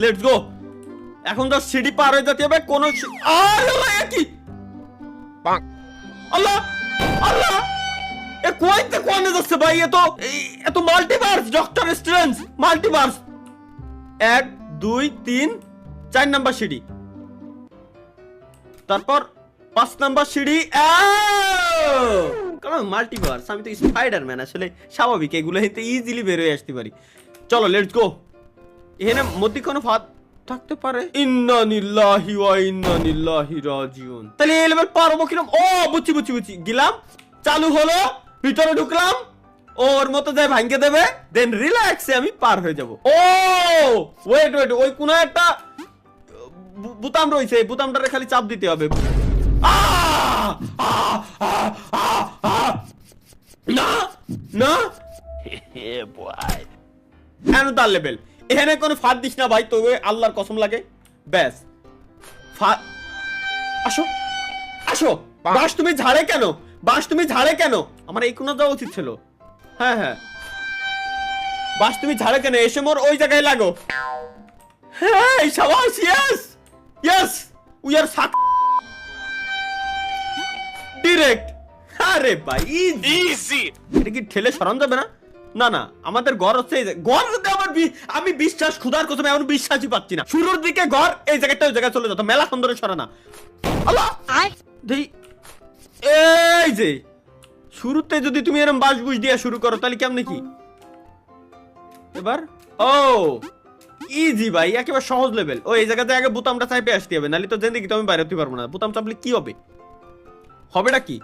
Let's go. এখন তো সিঁড়ি পার হয়ে যেতে হবে কোন কি আল্লাহ আল্লাহ এ কোয়াইতে কোনে যাচ্ছে ভাই? এত multiverse, doctor strange multiverse. 1 2 3 4 number সিঁড়ি, তারপর 5 নাম্বার সিঁড়ি। কারণ মাল্টিভার্স, আমি তো স্পাইডারম্যান, আসলে স্বাভাবিক এগুলো হইতে ইজিলি বের হয়ে আসতে পারি। চলো লেটস গো। এখানে মধ্যে কোনো ফাঁদ থাকতে পারে। ইন্না লিল্লাহি ওয়া ইন্না ইলাইহি রাজিউন। তাহলে এই লেভেল পারবো কিরকম? ও বুঝছি বুঝছি বুঝছি, গেলাম, চালু হলো, ভিতরে ঢুকলাম, ওর মতো যায় ভাঙকে দেবে, দেন রিল্যাক্সে আমি পার হয়ে যাব। ও ওয়েট ওয়েট, ওই কোন একটা বুতাম রয়েছে, এই বুতামটারে খালি চাপ দিতে হবে। না না তার লেভেল। এখানে কোনো ফাঁদ দিস না ভাই, তবে আল্লাহর কসম লাগে। ব্যাস আসো আসো। বাস তুমি ঝাড়ে কেন? বাস তুমি ঝাড়ে কেন? আমার এই কোণা যাওয়া উচিত ছিল। হ্যাঁ হ্যাঁ, বাস তুমি ঝাড়ে কেন? এসে মোর ওই জায়গায় লাগো। হ্যাঁ শাবাশ, yes yes, we are suck direct. আরে ভাই ইজি। এটা কি ঠেলে সরান যাবে না? না না, আমাদের ঘর হচ্ছে এই ঘর। আমি বিশ্বাস, খুদার কসম এমন বিশ্বাসই পাচ্ছি না। শুরুর দিকে ঘর, এই জায়গাটা ওই জায়গায় চলে যেত, মেলা সুন্দর সরানা। আল্লাহ দেই, এই যে শুরুতে যদি তুমি এরকম বাস বুঝ দিয়া শুরু করো তাহলে কেমনে কি এবার? ও ইজি ভাই, একেবারে সহজ লেভেল। ও এই জায়গাতে আগে বোতামটা চাপে আসতে হবে, নাহলে তো জিন্দেগি তো আমি বাইরে হতে পারবো না। বোতাম চাপলে কি হবে? হবেটা কি?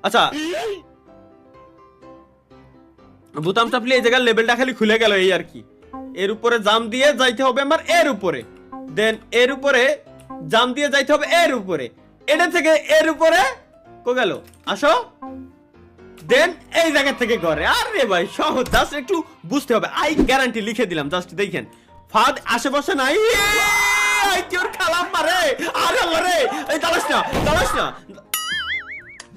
আচ্ছা, বোতাম চাপলে এই জায়গার লেভেলটা খালি খুলে গেল, এই আর কি। এর উপরে জাম দিয়ে যাইতে হবে আমার, এর উপরে, দেন এর উপরে জাম দিয়ে যাইতে হবে এর উপরে, এটা থেকে এর উপরে কো গেল, আসো, দেন এই জায়গা থেকে ঘরে। আরে ভাই সহজ, জাস্ট একটু বুঝতে হবে। আই গ্যারান্টি লিখে দিলাম, জাস্ট দেখেন ফাঁদ আশেপাশে নাই। কেউ খালাম মারে, আরে আরে এই দাঁড়াস না, দাঁড়াস না।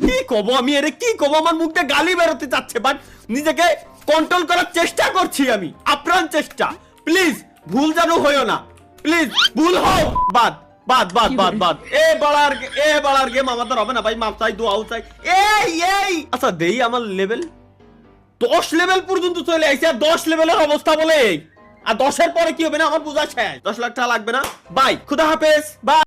কি কব আমি, এর কি কব? আমার মুখ দিয়ে গালি বেরোতে চাচ্ছে, বাট নিজেকে কন্ট্রোল করার চেষ্টা করছি আমি, আপ্রাণ চেষ্টা। প্লিজ ভুল যেন হইও না, প্লিজ ভুল হোক বাদ বাদ বাদ বাদ বাদ। এ বাড়ার গেম আমাদের হবে না ভাই, মাপ চাই, দোয়াও চাই। এই আচ্ছা দেই, আমার লেভেল 10 লেভেল পর্যন্ত চলে আইছে, আর 10 লেভেলের অবস্থা বলে। আর 10 এর পরে কি হবে না আমার বোঝা শেষ। 10 লাখ টাকা লাগবে না, বাই, খুদা হাফেজ, বাই।